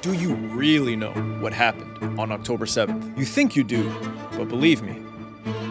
Do you really know what happened on October 7th? You think you do, but believe me,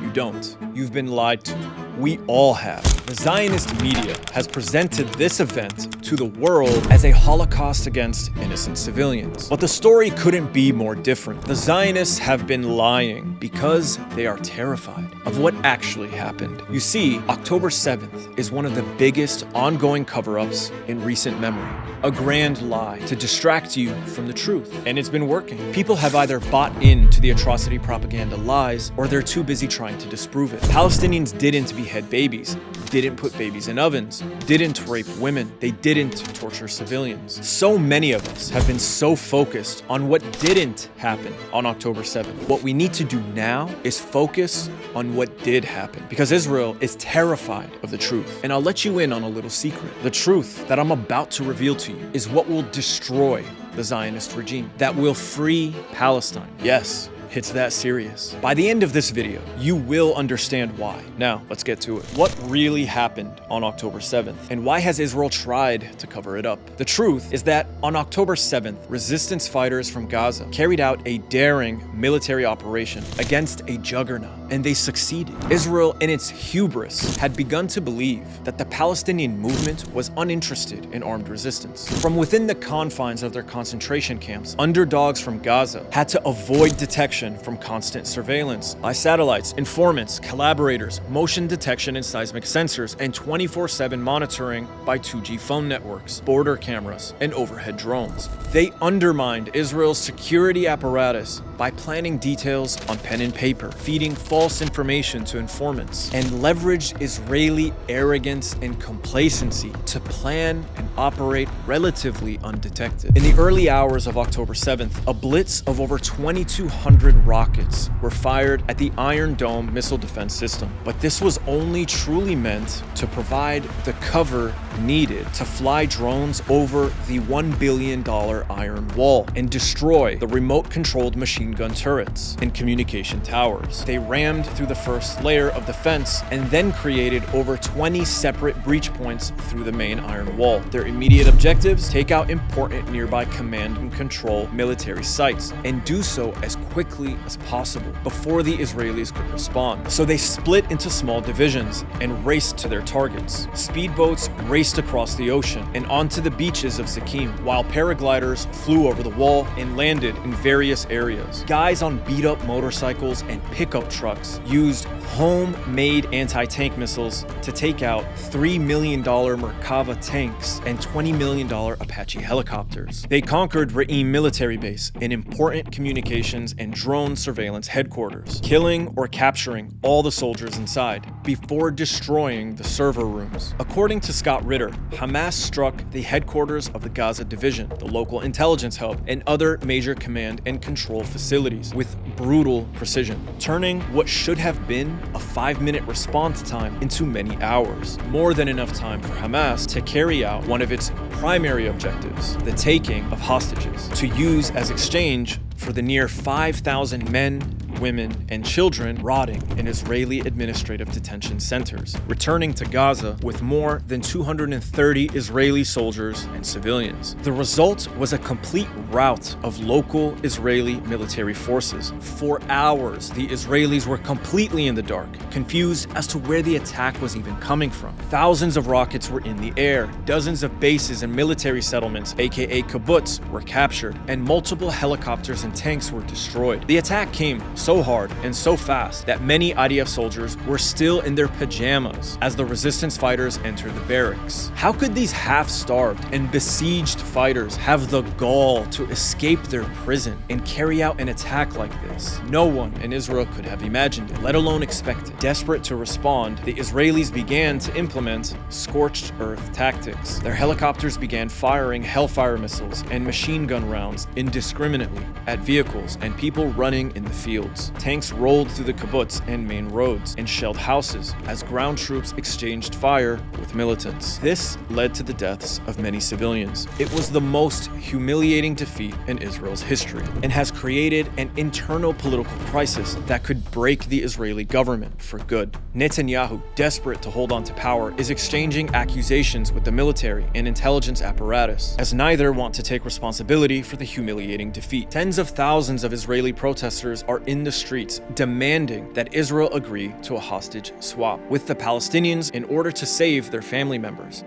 you don't. You've been lied to. We all have. The Zionist media has presented this event to the world as a Holocaust against innocent civilians. But the story couldn't be more different. The Zionists have been lying because they are terrified of what actually happened. You see, October 7th is one of the biggest ongoing cover-ups in recent memory. A grand lie to distract you from the truth. And it's been working. People have either bought into the atrocity propaganda lies, or they're too busy trying to disprove it. Palestinians didn't behead babies, didn't put babies in ovens, didn't rape women, they didn't torture civilians. So many of us have been so focused on what didn't happen on October 7th. What we need to do now is focus on what did happen, because Israel is terrified of the truth. And I'll let you in on a little secret. The truth that I'm about to reveal to you is what will destroy the Zionist regime, that will free Palestine. Yes, it's that serious. By the end of this video, you will understand why. Now, let's get to it. What really happened on October 7th, and why has Israel tried to cover it up? The truth is that on October 7th, resistance fighters from Gaza carried out a daring military operation against a juggernaut, and they succeeded. Israel, in its hubris, had begun to believe that the Palestinian movement was uninterested in armed resistance. From within the confines of their concentration camps, underdogs from Gaza had to avoid detection from constant surveillance by satellites, informants, collaborators, motion detection and seismic sensors, and 24/7 monitoring by 2G phone networks, border cameras, and overhead drones. They undermined Israel's security apparatus by planning details on pen and paper, feeding false information to informants, and leveraged Israeli arrogance and complacency to plan and operate relatively undetected. In the early hours of October 7th, a blitz of over 2,200 rockets were fired at the Iron Dome missile defense system. But this was only truly meant to provide the cover needed to fly drones over the $1 billion Iron Wall and destroy the remote-controlled machine gun turrets and communication towers. They rammed through the first layer of the fence and then created over 20 separate breach points through the main Iron Wall. Their immediate objectives: take out important nearby command and control military sites, and do so as quickly as possible before the Israelis could respond. So they split into small divisions and raced to their targets. Speedboats raced across the ocean and onto the beaches of Sikkim, while paragliders flew over the wall and landed in various areas. Guys on beat-up motorcycles and pickup trucks used homemade anti-tank missiles to take out $3 million Merkava tanks and $20 million Apache helicopters. They conquered Re'im military base, an important communications and drone surveillance headquarters, killing or capturing all the soldiers inside before destroying the server rooms. According to Scott Ritter, Hamas struck the headquarters of the Gaza division, the local intelligence hub, and other major command and control facilities with brutal precision, turning what should have been a 5-minute response time into many hours, more than enough time for Hamas to carry out one of its primary objectives, the taking of hostages, to use as exchange for the near 5,000 men, women, and children rotting in Israeli administrative detention centers, returning to Gaza with more than 230 Israeli soldiers and civilians. The result was a complete rout of local Israeli military forces. For hours, the Israelis were completely in the dark, confused as to where the attack was even coming from. Thousands of rockets were in the air, dozens of bases and military settlements, aka kibbutz, were captured, and multiple helicopters and tanks were destroyed. The attack came so hard and so fast that many IDF soldiers were still in their pajamas as the resistance fighters entered the barracks. How could these half-starved and besieged fighters have the gall to escape their prison and carry out an attack like this? No one in Israel could have imagined it, let alone expected. Desperate to respond, the Israelis began to implement scorched earth tactics. Their helicopters began firing Hellfire missiles and machine gun rounds indiscriminately at vehicles and people running in the field. roads. Tanks rolled through the kibbutz and main roads and shelled houses as ground troops exchanged fire with militants. This led to the deaths of many civilians. It was the most humiliating defeat in Israel's history and has created an internal political crisis that could break the Israeli government for good. Netanyahu, desperate to hold on to power, is exchanging accusations with the military and intelligence apparatus, as neither want to take responsibility for the humiliating defeat. Tens of thousands of Israeli protesters are in the streets demanding that Israel agree to a hostage swap with the Palestinians in order to save their family members.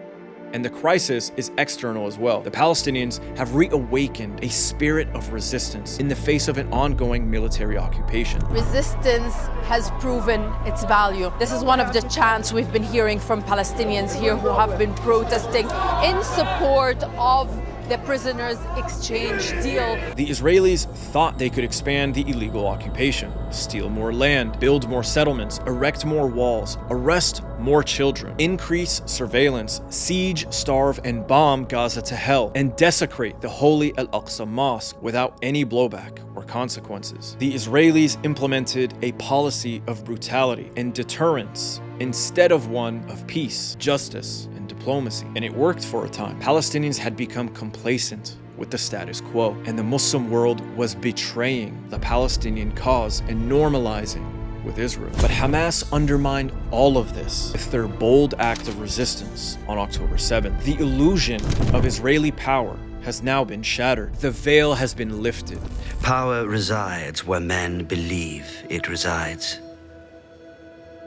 And the crisis is external as well. The Palestinians have reawakened a spirit of resistance in the face of an ongoing military occupation. Resistance has proven its value. This is one of the chants we've been hearing from Palestinians here who have been protesting in support of the prisoners exchange deal. The Israelis thought they could expand the illegal occupation, steal more land, build more settlements, erect more walls, arrest more children, increase surveillance, siege, starve, and bomb Gaza to hell, and desecrate the holy Al-Aqsa Mosque without any blowback or consequences. The Israelis implemented a policy of brutality and deterrence instead of one of peace, justice, and diplomacy. And it worked for a time. Palestinians had become complacent with the status quo, and the Muslim world was betraying the Palestinian cause and normalizing with Israel. But Hamas undermined all of this with their bold act of resistance on October 7th. The illusion of Israeli power has now been shattered. The veil has been lifted. Power resides where men believe it resides.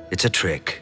It's a trick,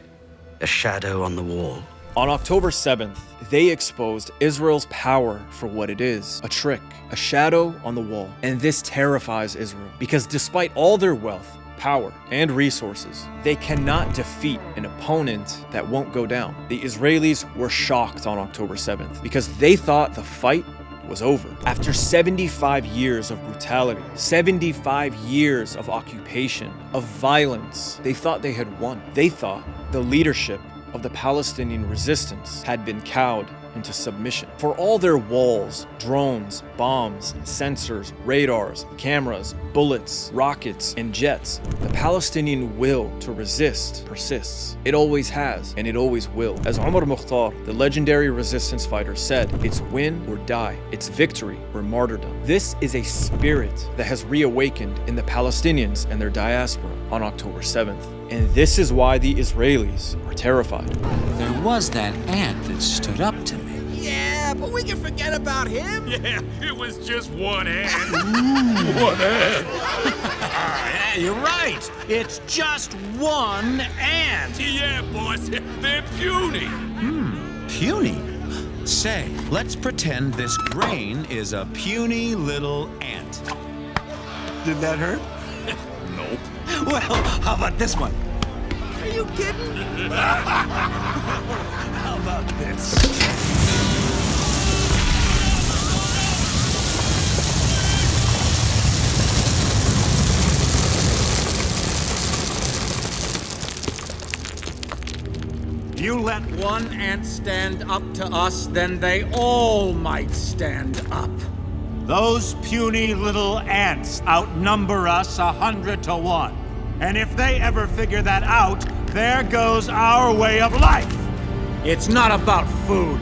a shadow on the wall. On October 7th, they exposed Israel's power for what it is, a trick, a shadow on the wall. And this terrifies Israel because despite all their wealth, power, and resources, they cannot defeat an opponent that won't go down. The Israelis were shocked on October 7th because they thought the fight was over. After 75 years of brutality, 75 years of occupation, of violence, they thought they had won. They thought the leadership of the Palestinian resistance had been cowed into submission. For all their walls, drones, bombs, sensors, radars, cameras, bullets, rockets, and jets, the Palestinian will to resist persists. It always has, and it always will. As Omar Mukhtar, the legendary resistance fighter, said, it's win or die. It's victory or martyrdom. This is a spirit that has reawakened in the Palestinians and their diaspora on October 7th. And this is why the Israelis are terrified. There was that ant that stood up to me. Yeah, but we can forget about him. Yeah, it was just one ant. One ant. Yeah, you're right. It's just one ant. Yeah, boss, they're puny. Puny? Say, let's pretend this grain is a puny little ant. Did that hurt? Nope. Well, how about this one? Are you kidding? How about this? You let one ant stand up to us, then they all might stand up. Those puny little ants outnumber us 100 to 1. And if they ever figure that out, there goes our way of life. It's not about food.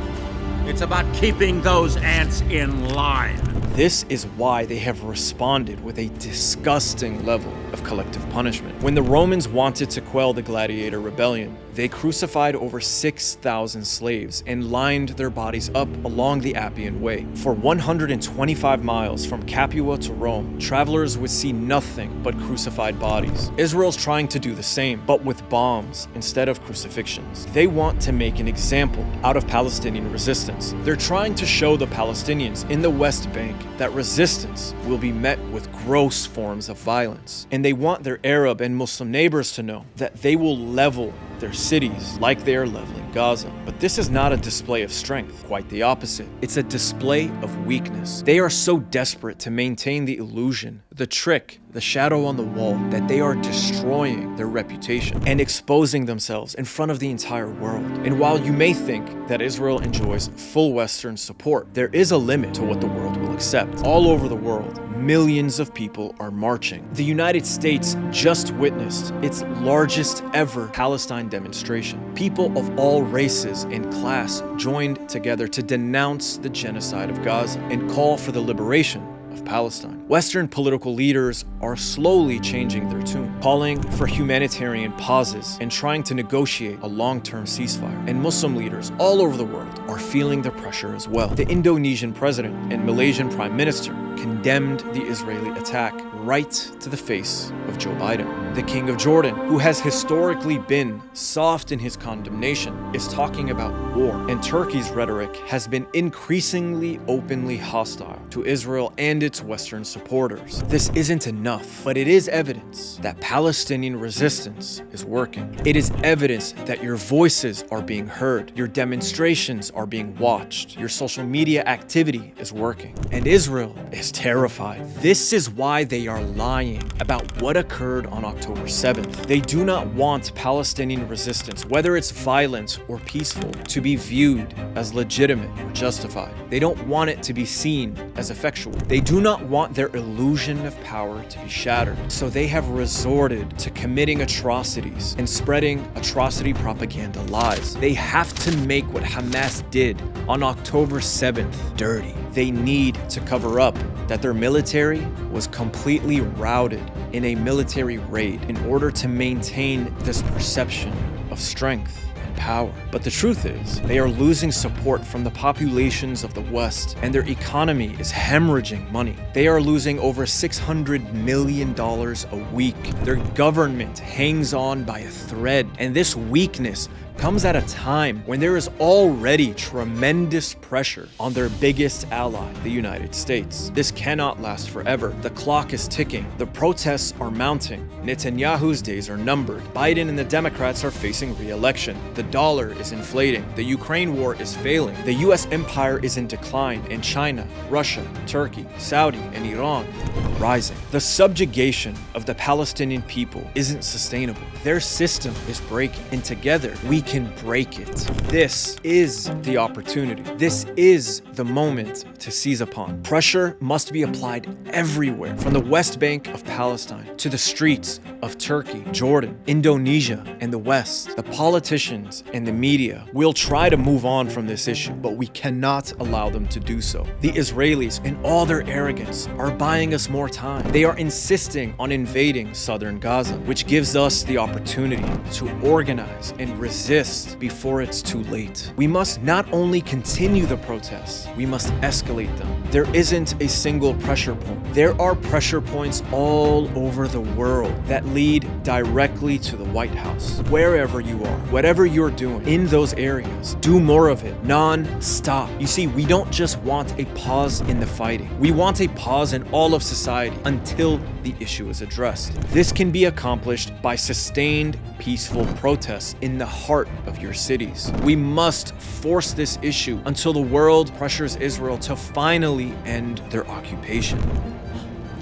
It's about keeping those ants in line. This is why they have responded with a disgusting level of collective punishment. When the Romans wanted to quell the gladiator rebellion, they crucified over 6,000 slaves and lined their bodies up along the Appian Way. For 125 miles from Capua to Rome, travelers would see nothing but crucified bodies. Israel's trying to do the same, but with bombs instead of crucifixions. They want to make an example out of Palestinian resistance. They're trying to show the Palestinians in the West Bank that resistance will be met with gross forms of violence. And they want their Arab and Muslim neighbors to know that they will level their cities like they are leveling in Gaza. But this is not a display of strength, quite the opposite. It's a display of weakness. They are so desperate to maintain the illusion, the trick, the shadow on the wall, that they are destroying their reputation and exposing themselves in front of the entire world. And while you may think that Israel enjoys full Western support, there is a limit to what the world will accept. All over the world, millions of people are marching. The United States just witnessed its largest ever Palestine demonstration. People of all races and class joined together to denounce the genocide of Gaza and call for the liberation of Palestine. Western political leaders are slowly changing their tune, calling for humanitarian pauses and trying to negotiate a long-term ceasefire. And Muslim leaders all over the world are feeling the pressure as well. The Indonesian president and Malaysian prime minister condemned the Israeli attack right to the face of Joe Biden. The King of Jordan, who has historically been soft in his condemnation, is talking about war. And Turkey's rhetoric has been increasingly openly hostile to Israel and its Western supporters. This isn't enough, but it is evidence that Palestinian resistance is working. It is evidence that your voices are being heard, your demonstrations are being watched, your social media activity is working. And Israel is terrified. This is why they are lying about what occurred on October 7th. They do not want Palestinian resistance, whether it's violent or peaceful, to be viewed as legitimate or justified. They don't want it to be seen as effectual. They do not want their illusion of power to be shattered. So they have resorted to committing atrocities and spreading atrocity propaganda lies. They have to make what Hamas did on October 7th dirty. They need to cover up that their military was completely routed in a military raid in order to maintain this perception of strength and power. But the truth is, they are losing support from the populations of the West, and their economy is hemorrhaging money. They are losing over $600 million a week. Their government hangs on by a thread, and this weakness comes at a time when there is already tremendous pressure on their biggest ally, the United States. This cannot last forever. The clock is ticking. The protests are mounting. Netanyahu's days are numbered. Biden and the Democrats are facing re-election. The dollar is inflating. The Ukraine war is failing. The US empire is in decline, and China, Russia, Turkey, Saudi, and Iran are rising. The subjugation of the Palestinian people isn't sustainable. Their system is breaking, and together we can break it. This is the opportunity. This is the moment to seize upon. Pressure must be applied everywhere, from the West Bank of Palestine to the streets of Turkey, Jordan, Indonesia, and the West. The politicians and the media will try to move on from this issue, but we cannot allow them to do so. The Israelis, in all their arrogance, are buying us more time. They are insisting on invading southern Gaza, which gives us the opportunity to organize and resist before it's too late. We must not only continue the protests, we must escalate them. There isn't a single pressure point. There are pressure points all over the world that lead directly to the White House. Wherever you are, whatever you're doing in those areas, do more of it non-stop. You see, we don't just want a pause in the fighting. We want a pause in all of society until the issue is addressed. This can be accomplished by sustained, peaceful protests in the heart of your cities. We must force this issue until the world pressures Israel to finally end their occupation.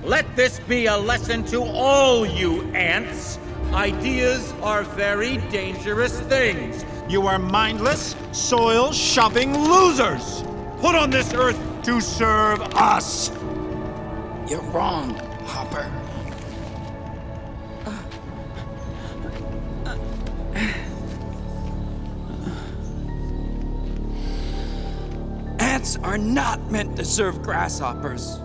Let this be a lesson to all you ants. Ideas are very dangerous things. You are mindless, soil-shoving losers, put on this earth to serve us. You're wrong, Hopper. Ants are not meant to serve grasshoppers.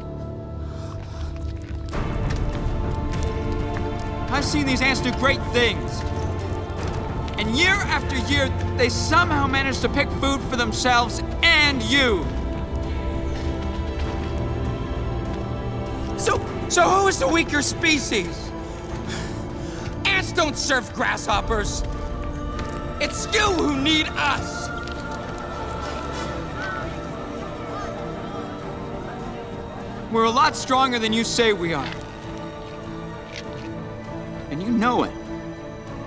I've seen these ants do great things. And year after year, they somehow manage to pick food for themselves and you. So who is the weaker species? Ants don't serve grasshoppers. It's you who need us. We're a lot stronger than you say we are. And you know it,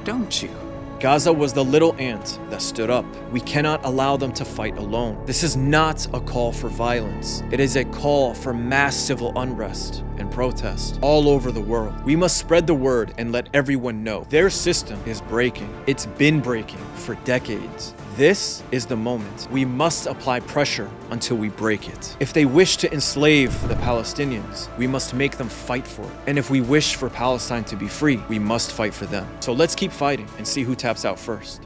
don't you? Gaza was the little ant that stood up. We cannot allow them to fight alone. This is not a call for violence. It is a call for mass civil unrest and protest all over the world. We must spread the word and let everyone know their system is breaking. It's been breaking for decades. This is the moment. We must apply pressure until we break it. If they wish to enslave the Palestinians, we must make them fight for it. And if we wish for Palestine to be free, we must fight for them. So let's keep fighting and see who taps out first.